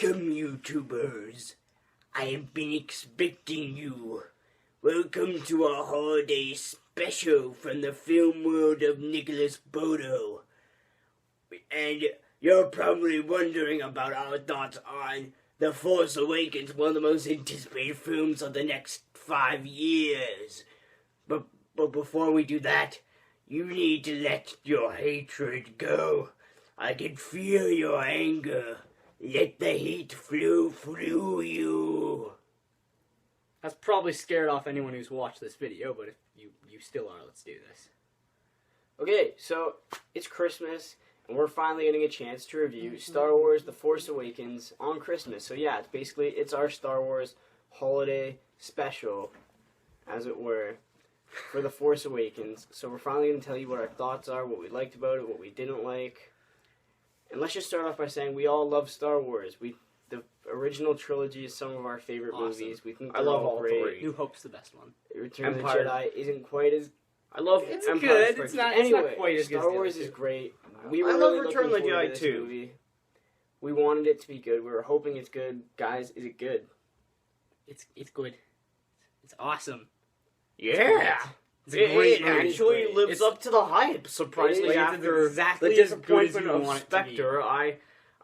Welcome, YouTubers. I have been expecting you. Welcome to our holiday special from the film world of Nicholas Bodo. And you're probably wondering about our thoughts on The Force Awakens, one of the most anticipated films of the next 5 years. But before we do that, you need to let your hatred go. I can feel your anger. Let the heat flow through you. That's probably scared off anyone who's watched this video, but if you still are, let's do this. Okay, so it's Christmas, and we're finally getting a chance to review Star Wars The Force Awakens on Christmas. So yeah, it's our Star Wars holiday special, as it were, for The Force Awakens. So we're finally going to tell you what our thoughts are, what we liked about it, what we didn't like. And let's just start off by saying we all love Star Wars. The original trilogy is some of our favorite movies. We think I love all great. three. New Hope's the best one. Return of the Jedi isn't quite as... I love It's Empire good. Strikes It's not. Anyway, It's not quite as good. Star Wars is great. We were I really love Return of the looking forward to Jedi this too. movie. We wanted it to be good. We were hoping it's good. Guys, is it good? It's good. It's awesome. Yeah. It's a great It movie. actually lives It's- up to the hype. Surprisingly, It is. after exactly the as good as disappointment you of want it to be. Spectre,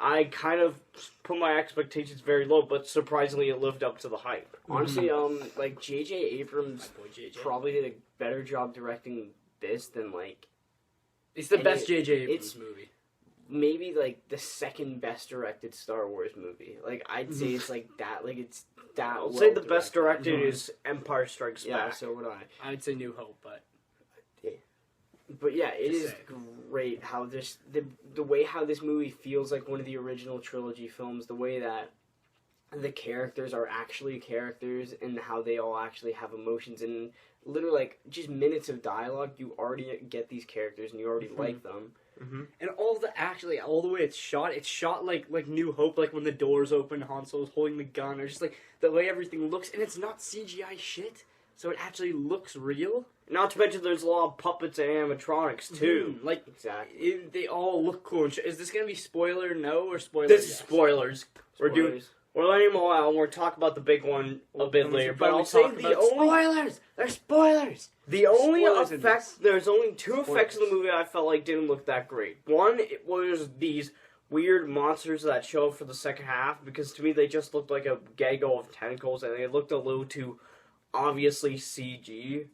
I kind of put my expectations very low, but surprisingly, it lived up to the hype. Honestly, like J.J. Abrams My boy JJ. probably did a better job directing this than like It's the and best it- J.J. Abrams it's- movie. maybe like the second best directed Star Wars movie. Like I'd say it's like that. Like it's that. I'll well say the best directed. directed is Empire Strikes Yeah, Back. so would I. I would say New Hope, but But yeah, it Just is great how the way how this movie feels like one of the original trilogy films. The way that the characters are actually characters and how they all actually have emotions and literally like just minutes of dialogue. You already get these characters and you already like them. and all the way it's shot like New Hope, like when the doors open, Han Solo's holding the gun, or just like the way everything looks, and it's not CGI shit, so it actually looks real. Not to mention, there's a lot of puppets and animatronics too. Like Exactly. they all look cool. Is this gonna be spoiler no or spoiler? This is yes? spoilers. We're doing. Spoilers. We're letting them all out, and we'll talk about the big one a bit And we later. should But probably I'll say talk the about only spoilers. There's spoilers. The only Spoilers in effects, this. there's only two effects in the Spoilers. movie I felt like didn't look that great. One, it was these weird monsters that show up for the second half, because to me they just looked like a gaggle of tentacles, and they looked a little too obviously CG.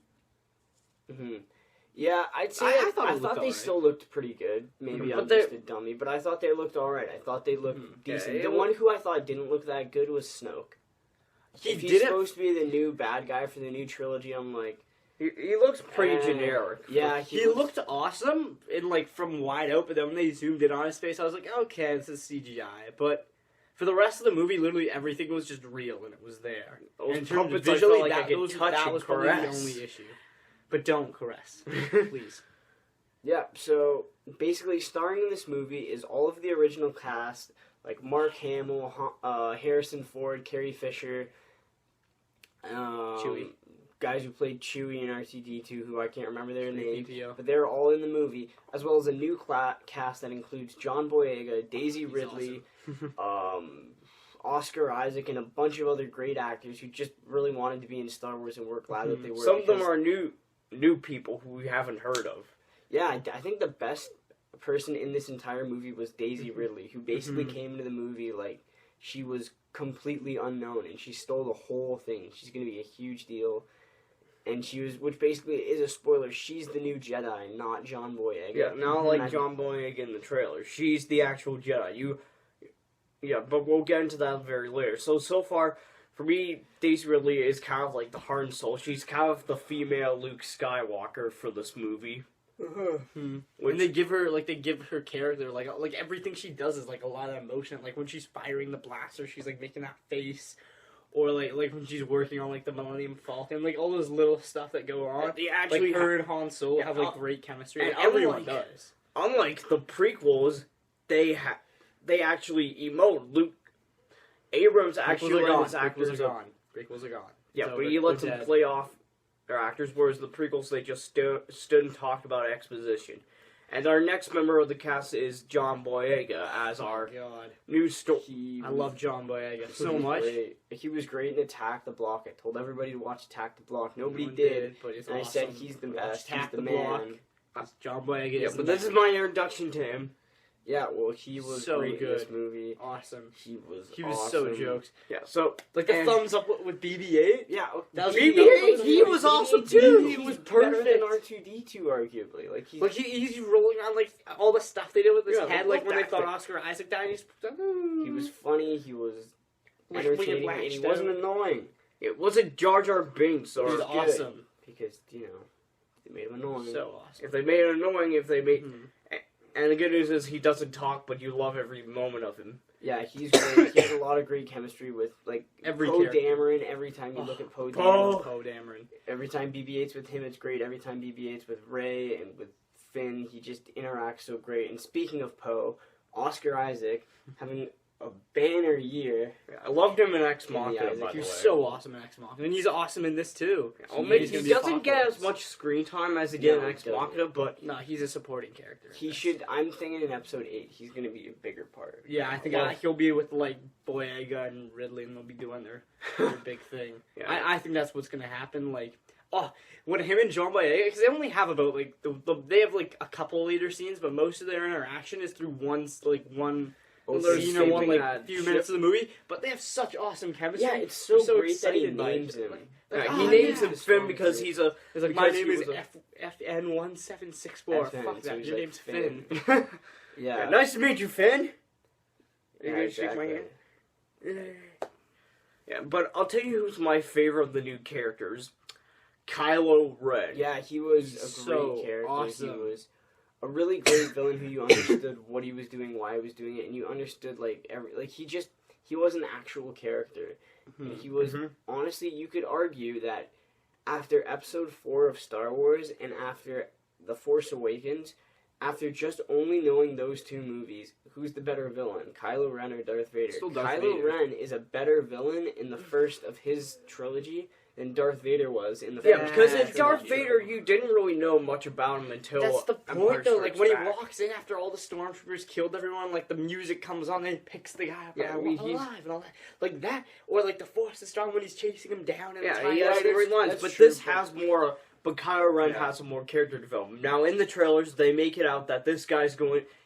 Yeah, I'd say I I thought it looked thought they alright. still looked pretty good. Maybe But I'm they- just a dummy, but I thought they looked alright. I thought they looked decent. it The one who I thought didn't look that good was Snoke. If he's didn't- supposed to be the new bad guy for the new trilogy, I'm like, He looks pretty Eh, generic. yeah, He looked awesome in like from wide open. Then when they zoomed in on his face, I was like, okay, this is CGI. But for the rest of the movie, literally everything was just real and it was there. Those And in terms of puppets, I visually, felt like I that, could those, touch that and was probably the caress. only issue. But don't caress, please. yeah. So basically, starring in this movie is all of the original cast, like Mark Hamill, Harrison Ford, Carrie Fisher, Chewie. guys who played Chewie and R2-D2, who I can't remember their names. PPO. But they're all in the movie, as well as a new cast that includes John Boyega, Daisy Ridley, Oscar Isaac, and a bunch of other great actors who just really wanted to be in Star Wars, and we're glad that they were. Some of them because- are new people who we haven't heard of. Yeah, I think the best person in this entire movie was Daisy Ridley, who basically came into the movie like she was completely unknown, and she stole the whole thing. She's going to be a huge deal. And she was, which basically is a spoiler, she's the new Jedi, not John Boyega. Yeah, not And like I- John Boyega in the trailer. She's the actual Jedi. Yeah, but we'll get into that very later. So far, for me, Daisy Ridley is kind of like the heart and soul. She's kind of the female Luke Skywalker for this movie. And they give her character like everything she does is like a lot of emotion. Like when she's firing the blaster, she's like making that face, or like when she's working on like the Millennium Falcon, like all those little stuff that go on. They actually Like her and Han Solo Yeah, have like great chemistry, and and everyone unlike- does. unlike the prequels, they actually emote. Luke Abrams actually let his actors Prequels are gone. Yeah, So but he lets they're them dead. play off their actors, whereas the prequels, they just stood and talked about exposition. And our next member of the cast is John Boyega as our God. new I love John Boyega so much. Great. He was great in Attack the Block. I told everybody to watch Attack the Block. Nobody No one did. but it's And awesome. I said he's the best. Attack He's the Block. man. John Boyega Yeah, is but the this is man. my introduction to him. Yeah, well, he was So great in this good. movie. Awesome. He was so awesome. jokes. Yeah, so Like the and- thumbs up with BB-8. Yeah, That was BB-8, he was awesome too. He was Better better than than R2D2, arguably. Like Like he's rolling on like all the stuff they did with his Yeah, head, I like love when they that thought thing. Oscar Isaac died. he was funny. He was like entertaining, and he wasn't annoying it wasn't Jar Jar Binks He was or awesome. because they made him annoying. So awesome. if they made it annoying, if they made. Mhm. And the good news is he doesn't talk, but you love every moment of him. Yeah, he's great. He has a lot of great chemistry with like Every Poe character. Dameron. Every time you look at Poe Poe. Dameron, Poe Dameron. every time BB-8's with him, it's great. Every time BB-8's with Rey and with Finn, he just interacts so great. And speaking of Poe, Oscar Isaac having a banner year. I loved him in Ex Yeah, Machina, Isaac, by the He way. was so awesome in Ex Machina, and he's awesome in this too. Well, He maybe is he gonna be doesn't get Apocalypse. as much screen time as he did in No, Ex he doesn't. Machina, but No, he's a supporting character. in He this. should. I'm thinking in episode 8, he's gonna be a bigger part. Yeah, I think Well- he'll be with like Boyega and Ridley, and they'll be doing their big thing. Yeah. I think that's what's gonna happen. Like, when him and John Boyega, because they only have about like they have like a couple later scenes, but most of their interaction is through one they're scene or one saving like that few ship. minutes of the movie. But they have such awesome chemistry. Yeah, it's so I'm great that he excited by it. names him. Like, yeah, oh, he names yeah. him Finn because he's a. It's like, my because name he is was a- FN1764. FN, Fuck so that, he's your like name's Finn. Finn. Yeah. Nice to meet you, Finn. Yeah, You gonna shake my exactly. hand? Yeah, but I'll tell you who's my favorite of the new characters. Kylo Ren. Yeah, he was a So great character. awesome. He was a really great villain who you understood what he was doing, why he was doing it, and you understood he was an actual character. And he was Mhm. honestly, you could argue that after episode 4 of Star Wars and after The Force Awakens, after just only knowing those two movies, who's the better villain, Kylo Ren or Darth Vader? Still Darth Kylo Vader. Ren is a better villain in the first of his trilogy than Darth Vader was in the Yeah, first because trilogy. in Darth Vader, you didn't really know much about him until That's the Empire point, though. Strikes Like, when he Back. walks in after all the stormtroopers killed everyone, like, the music comes on and he picks the guy up Yeah, I and mean, I'm he's- alive and all that. Like that. Or, like, the Force is strong when he's chasing him down and Yeah, the he has that's- great lines, that's but true, this but- has more. But Kylo Ren Yeah. has some more character development. Now, in the trailers, they make it out that this guy's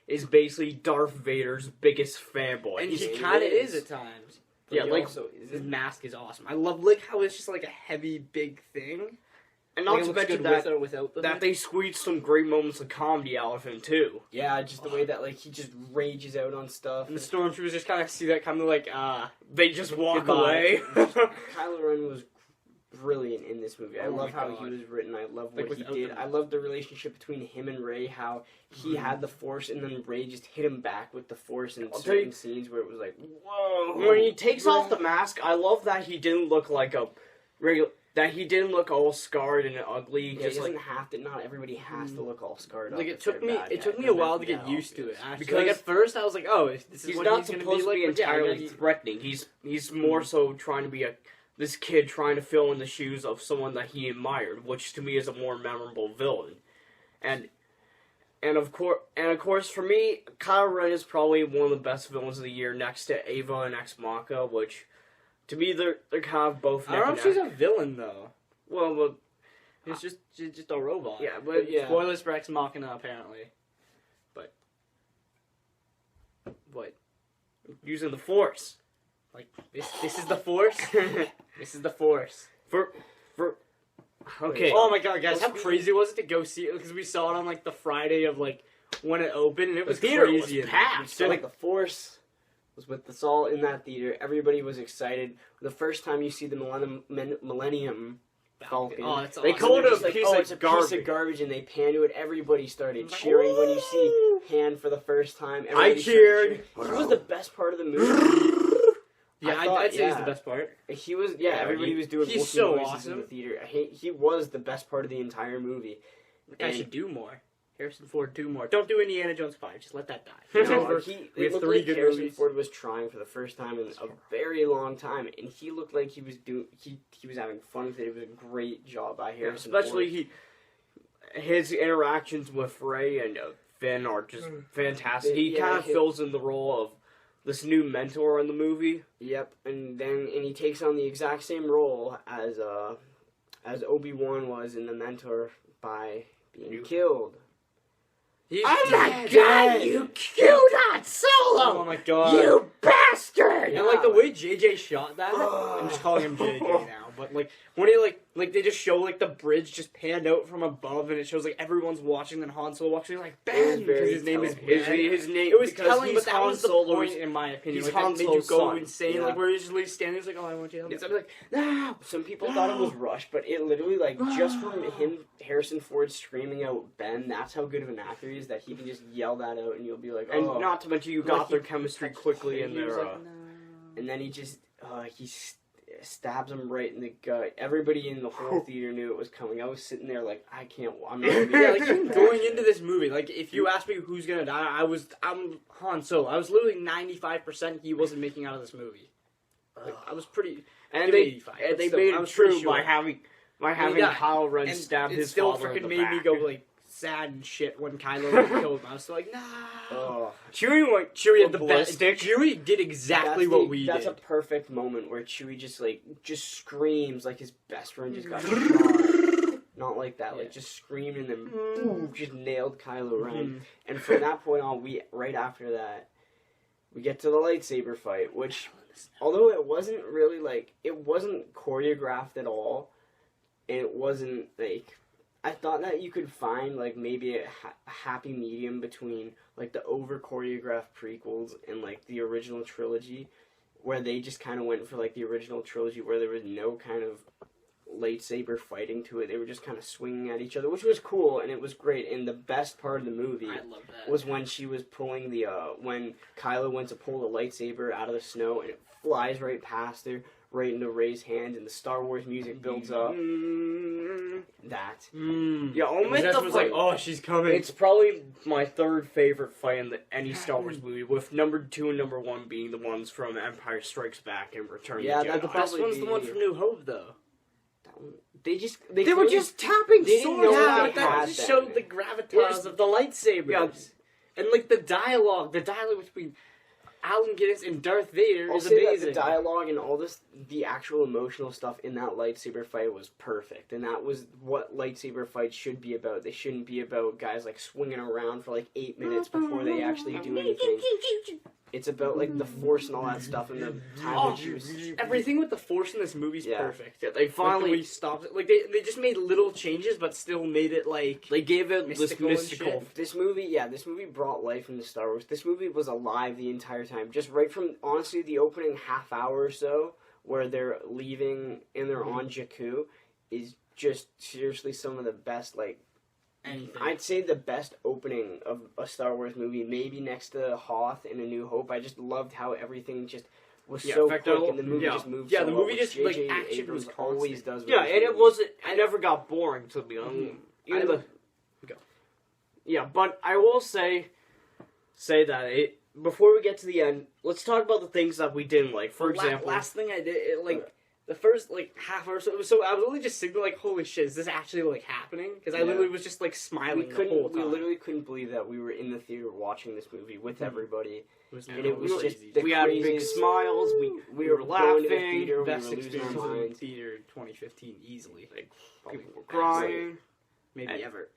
is basically Darth Vader's biggest fanboy. And He's- he he kind of is. is at times. But Yeah, he like- also, his mask is awesome. I love, like, how it's just, like, a heavy, big thing. and Like, not it to looks mention good that with or without the that they squeezed some great moments of comedy out of him too. Yeah, just the way that like he just rages out on stuff. And the stormtroopers just kind of see that coming, like, They just walk Goodbye. away. Kylo Ren was brilliant in this movie. I Oh love my how God. he was written. I love Like, what he without did. them. I love the relationship between him and Rey. How he had the Force, and then Rey just hit him back with the Force in I'll tell certain you- scenes where it was like, whoa. When he takes off the mask, I love that he didn't look like a regular. That he didn't look all scarred and ugly. Yeah, just he doesn't like have to. Not everybody has to look all scarred up. like, if it took they're me, bad it took guys. me No a while to matter get how used to it, obvious. actually. Because- Like, at first, I was like, oh, this is he's what not he's gonna supposed be to like. be but yeah, entirely yeah, threatening. He's more so trying to be this kid trying to fill in the shoes of someone that he admired, which to me is a more memorable villain. And of course for me, Kylo Ren is probably one of the best villains of the year, next to Ava and Ex Machina, which to me they're kind of both. I don't know if she's a villain, though. well, but She's just a robot. yeah, but Yeah. Spoilers for Ex Machina, apparently. But what? using the Force Like this is the Force. This is the Force. for okay. Oh my god, guys! Well, How crazy was it to go see it? Because we saw it on like the Friday of like when it opened, and it was theater was crazy. packed. So like the Force was with us all in that theater. Everybody was excited. The first time you see the Millennium Falcon. Oh, that's They awesome. called They're it just a like, piece oh, of it's a piece garbage. of garbage, and they pan to it. Everybody started Like, cheering when you see woo! Han for the first time. I Everybody started cheered. cheering. He was the best part of the movie. Yeah, I thought- I'd say he's yeah. the best part. He was, Yeah, everybody was doing he's Wookiee so noises awesome. in the theater. He was the best part of the entire movie. I And- should do more. Harrison Ford, do more. Don't do Indiana Jones 5. Just let that die. No, Remember, it we have looked 3 like good Harrison movies. Ford was trying for the first time in a very long time, and he looked like he was he was having fun with it. It was a great job by Harrison Especially Ford. his interactions with Rey and Finn are just fantastic. He Yeah, kind of fills in the role of this new mentor in the movie. Yep, and he takes on the exact same role as Obi-Wan was in The Mentor by being killed. He's Oh my dead. god, you killed Han Solo! Oh my god. You bastard! And like the way JJ shot that, I'm just calling him JJ now. But like when he like they just show like the bridge just panned out from above, and it shows like everyone's watching, then Han Solo watching, like Ben, because his name is Ben. His name. It was because telling, he's but that Han was the Solo's- point, in my opinion. he's Like, Han that made you Solo's go son. insane. Yeah. Like where he's just like standing, he's like, "Oh, I want you to help me." So I'm like, "No." Some people thought it was rushed, but it literally, like, just from him, Harrison Ford screaming out Ben, that's how good of an actor he is, that he can just yell that out and you'll be like, And oh. not to mention you got their chemistry quickly in He was there. like, and then he just, stabs him right in the gut. Everybody in the whole theater knew it was coming. I was sitting there like, I'm not even Yeah, like going into this movie, like if you asked me who's gonna die, I'm Han Solo. I was literally 95% he wasn't making out of this movie. Like, I was pretty, And give me they 85, and but they still, made I it was pretty true sure. by having Yeah. Kylo Ren And stab it his still father in freaking the made me back. go like sad and shit when Kylo Ren killed him. I was still like, nah. Oh. Chewie had the best. ballistic. Chewie did exactly what we That's did. a perfect moment where Chewie just screams like his best friend just got shot. Not like that, like just screamed and then boom, just nailed Kylo Ren. And from that point on, right after that, we get to the lightsaber fight, which, although it wasn't really like, it wasn't choreographed at all, and it wasn't like, I thought that you could find like maybe a happy medium between like the over choreographed prequels and like the original trilogy, where they just kind of went for like the original trilogy where there was no kind of lightsaber fighting to it. They were just kind of swinging at each other, which was cool and it was great. And the best part of the movie I love that. was when she was pulling when Kylo went to pull the lightsaber out of the snow and it flies right past her, right into Rey's hand, and the Star Wars music builds up. That. Yeah, I'll admit Jess the was fight. like, oh, she's coming. It's probably my third favorite fight in any Star Wars movie, with number 2 and number 1 being the ones from Empire Strikes Back and Return Yeah, of the that's Jedi. the best probably one's the one be- from New Hope, though. They were just tapping they didn't swords. know Yeah, they but that had just that. showed the gravitas of the lightsabers. Yeah. And like the dialogue between Allen Guinness and Darth Vader I'll is say that amazing. the dialogue and all this, the actual emotional stuff in that lightsaber fight was perfect, and that was what lightsaber fights should be about. They shouldn't be about guys like swinging around for like 8 minutes before they actually do anything. It's about like the Force and all that stuff, and the time Oh, that she was. everything with the Force in this movie is Yeah. perfect. Yeah, they Finally, finally we stopped it. Like they just made little changes, but still made it like they gave it Mystical this and mystical. shit. This movie brought life into Star Wars. This movie was alive the entire time. Just right from, honestly, the opening half hour or so, where they're leaving and they're on Jakku, is just seriously some of the best, like, anything. I'd say the best opening of a Star Wars movie, maybe next to Hoth and A New Hope. I just loved how everything just was Yeah, so in fact, quick, and the movie yeah. just moved Yeah, so the well, movie which just, like, J.J. action Abrams was always constant. does with Yeah, his and it movies. wasn't. It never got boring to be honest. I love- Yeah, but I will say that before we get to the end, let's talk about the things that we didn't like. For example, last thing I did, the first like half hour, so I was literally just sitting there like, holy shit, is this actually like happening? Because I Yeah. literally was just like smiling the whole We time. literally couldn't believe that we were in the theater watching this movie with everybody. And it was just crazy. the we had big craziest- smiles. We were going to the laughing. theater, we best were losing experience our in minds. theater 2015 easily. People were crying. Maybe And- ever.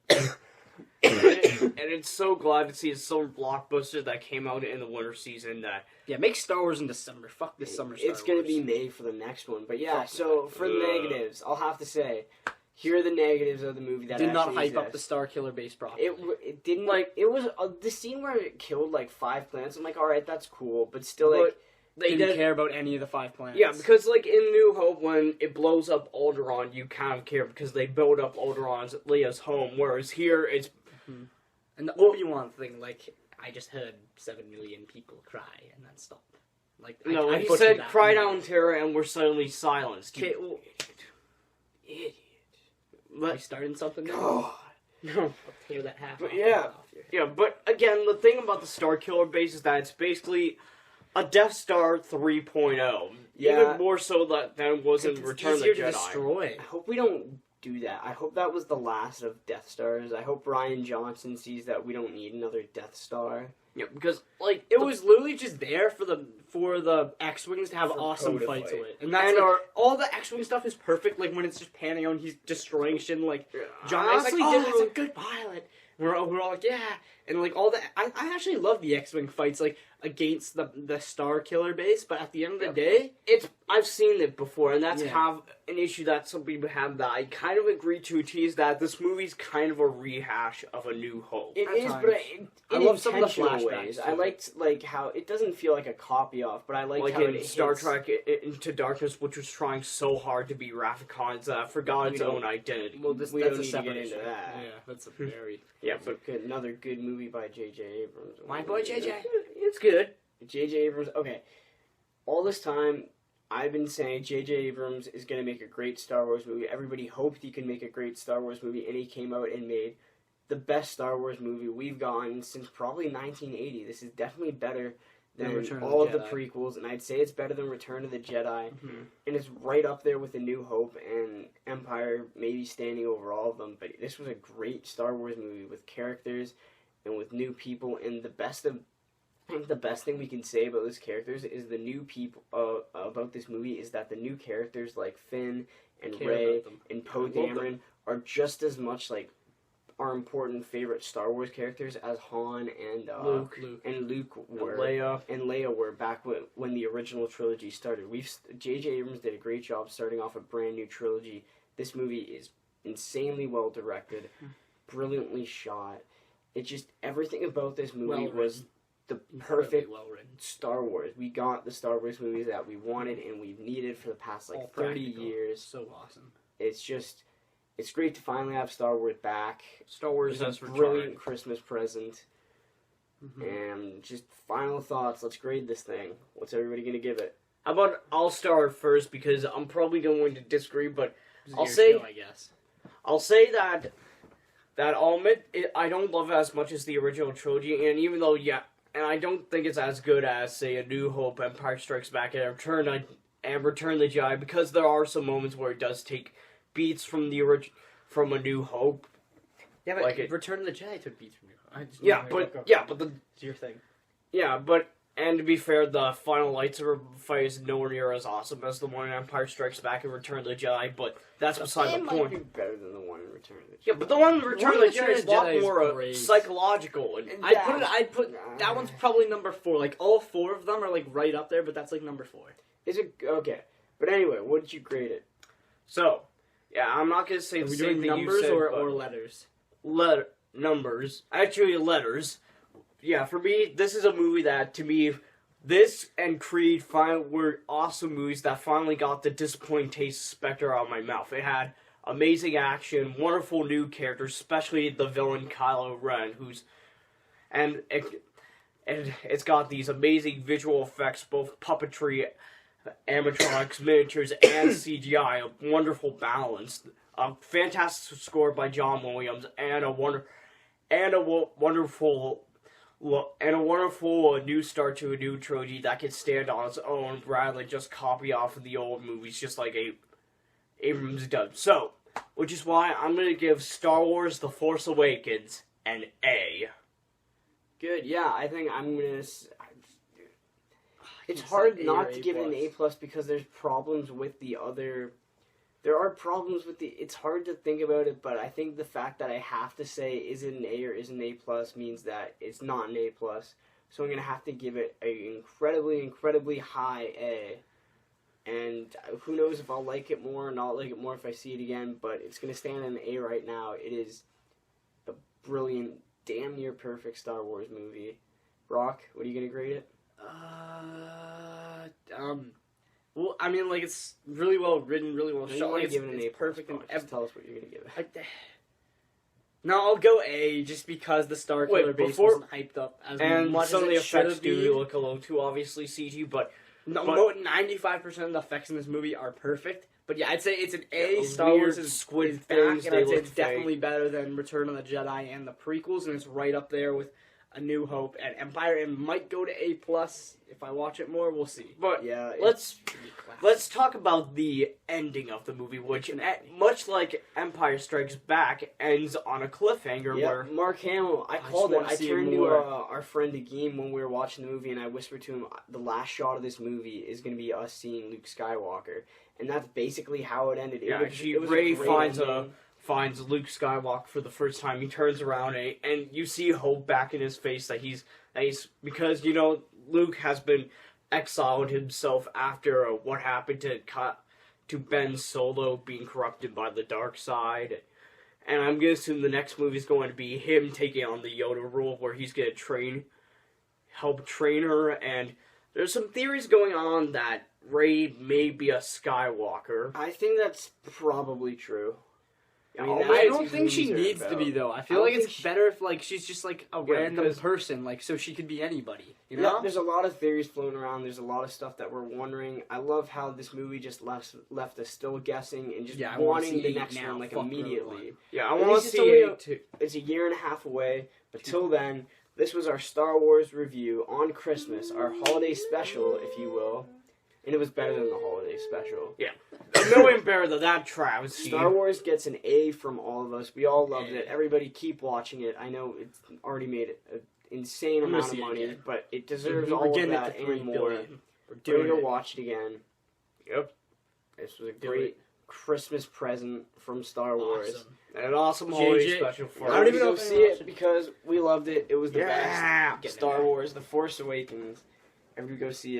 And it's so glad to see a summer blockbuster that came out in the winter season. That Yeah, make Star Wars in December. Fuck this summer Star It's gonna Wars. be May for the next one, but yeah. Fuck So for the negatives, I'll have to say, here are the negatives of the movie that Did not actually hype up the exist. Star Killer base properly. It didn't like it was the scene where it killed like 5 planets. I'm like, all right, that's cool, but still, like, they didn't did. care about any of the 5 planets. Yeah, because like in New Hope, when it blows up Alderaan, you kind of care because they build up Alderaan's Leia's home. Whereas here, it's and the Obi-Wan thing, like, I just heard 7 million people cry and then stop. Like, no. I He butchered said, that. "Cry down, Terra," and we're suddenly silenced. Okay, well, idiot. we starting something now? God. No, I'll tear that half But off, yeah. off your Yeah, but again, the thing about the Star Killer base is that it's basically a Death Star 3.0. Yeah. Even more so than it was in It's Return of the easier to Jedi. destroy. I hope we don't do that. I hope that was the last of Death Stars. I hope Ryan Johnson sees that we don't need another Death Star. Yeah, because like it was literally just there for the X-wings to have For awesome Poe to fights fight. with, and that's like, all the X-wing stuff is perfect. Like when it's just panning out, and he's destroying shit. And, like John Mayer's like, honestly "Oh, didn't that's a really- good pilot." We're all like, "Yeah," and like all the I actually love the X-wing fights like against the Star Killer base, but at the end of the day, I've seen it before, and that's Yeah. kind of an issue that some people have that I kind of agree to a T, is that this movie's kind of a rehash of A New Hope. It At is, times. but I in love some of the intentional flashbacks ways. to I it. liked like how it doesn't feel like a copy off, but I like how in it Star hits- Trek Into Darkness, which was trying so hard to be Rafficon's, forgot its We don't- own identity. well, we that's don't a need to separate get into issue. that. Yeah, that's a very Yeah, but another good movie by J.J. Abrams. My boy J.J.. It's good. J.J. Abrams. Okay, all this time I've been saying J.J. Abrams is going to make a great Star Wars movie. Everybody hoped he could make a great Star Wars movie, and he came out and made the best Star Wars movie we've gotten since probably 1980. This is definitely better than Return of all the of the Jedi. prequels, and I'd say it's better than Return of the Jedi. Mhm. And it's right up there with A New Hope and Empire, maybe standing over all of them. But this was a great Star Wars movie with characters and with new people. And I think the best thing we can say about those characters is the new people about this movie is that the new characters like Finn and Care Rey about them. and Poe I love them. Dameron are just as much like our important favorite Star Wars characters as Han and Luke. Luke were. Leia. And Leia were back when the original trilogy started. J.J. Abrams did a great job starting off a brand new trilogy. This movie is insanely well directed, brilliantly shot. It just everything about this movie Well was written. the Incredibly perfect well written. Star Wars. We got the Star Wars movies that we wanted and we've needed for the past All 30 practical. years. So awesome. It's great to finally have Star Wars back. Star Wars It's a has brilliant returned. Christmas present. Mm-hmm. And just final thoughts. Let's grade this thing. What's everybody gonna give it? How about I'll start first because I'm probably going to disagree, but It's I'll your say- show, I guess. I'll say that I'll admit I don't love it as much as the original trilogy, and even though and I don't think it's as good as say A New Hope, Empire Strikes Back, and Return the Jedi, because there are some moments where it does take beats from from A New Hope. Yeah, but Like it- Return of the Jedi took beats from you. It's your thing. And to be fair, the final lightsaber fight is nowhere near as awesome as the one in Empire Strikes Back and Return of the Jedi, but that's beside It the might point. be better than the one in Return of the Jedi. Yeah, but the one in Return of the Jedi is a lot Jedi is more great. psychological. And I'd put that one's probably number 4. Like all 4 of them are like right up there, but that's like number 4. Is it okay? But anyway, what did you grade it? so, yeah, I'm not gonna say Are the we same doing thing numbers you said, or letters? numbers. Actually, letters. Yeah, for me, this is a movie that, to me, this and Creed were awesome movies that finally got the disappointing taste of Spectre out of my mouth. It had amazing action, wonderful new characters, especially the villain Kylo Ren, and it's got these amazing visual effects, both puppetry, animatronics, miniatures, and CGI. A wonderful balance. A fantastic score by John Williams, and a wonderful new start to a new trilogy that can stand on its own rather than just copy off of the old movies, just like Abrams done. So, which is why I'm going to give Star Wars The Force Awakens an A. Good. Yeah, I think I'm gonna. It's It's hard like A not or to A give it an plus. A+ because there's problems with the other. There are problems with the. It's hard to think about it, but I think the fact that I have to say is it an A or is it an A+ means that it's not an A+. So I'm gonna have to give it an incredibly high A. And who knows if I'll like it more or not like it more if I see it again, but it's gonna stand an A right now. It is a brilliant, damn near perfect Star Wars movie. Rock, what are you gonna grade it? Well, I mean, like, it's really well written, really well No, you shot. wanna Like, give it an it's A+. perfect. Rock. Just tell us what you're gonna give it. No, I'll go A, just because the Star Killer Wait, base before- wasn't hyped up as And much some as of the it should effects have do been. look a little too obviously CG, but 95% of the effects in this movie are perfect. But yeah, I'd say it's an A. those Star Wars weird is squid is things, back, and they I'd say look it's fake. definitely better than Return of the Jedi and the prequels, and it's right up there with A New Hope, and Empire, and might go to A+. If I watch it more, we'll see. But Yeah, let's talk about the ending of the movie, which, much like Empire Strikes Back, ends on a cliffhanger where Mark Hamill. I just called it. wanna I see turned to more. our friend Akeem when we were watching the movie, and I whispered to him, "The last shot of this movie is going to be us seeing Luke Skywalker," and that's basically how it ended. Yeah, it was Rey a great finds Luke Skywalker for the first time. He turns around and you see hope back in his face that he's because Luke has been exiled himself after what happened to Ben Solo being corrupted by the dark side. And I'm gonna assume the next movie is going to be him taking on the Yoda role, where he's gonna help train her. And there's some theories going on that Rey may be a Skywalker. I think that's probably true. I that's don't what think she movies are needs to about. be, though. I I feel don't like think it's better if, like, she's just, like, a random because- person, like, so she could be anybody, you Yeah, know? there's a lot of theories floating around. There's a lot of stuff that we're wondering. I love how this movie just left us still guessing and just Yeah, I wanna wanting see the it next now. one like Fuck Rogue immediately. One. Yeah, I At want least to it's see only it too. It's a year and a half away, but till then, this was our Star Wars review on Christmas, our holiday special, if you will. And it was better than the holiday special. A million better than that travesty. Star Wars gets an A from all of us. We all loved it. Everybody keep watching it. I know it's already made an insane I'm gonna amount of see it money, again. but it deserves We're all of getting that it to 3 and more. billion. We're We're doing gonna it. go watch it again. Yep. This was a Do great Christmas present from Star Wars. Awesome. And an awesome holiday JJ. special for I I don't don't even even know go if see anyone it because we loved it. It was the Yeah. best. Star Wars: The Force Awakens. Everybody go see it.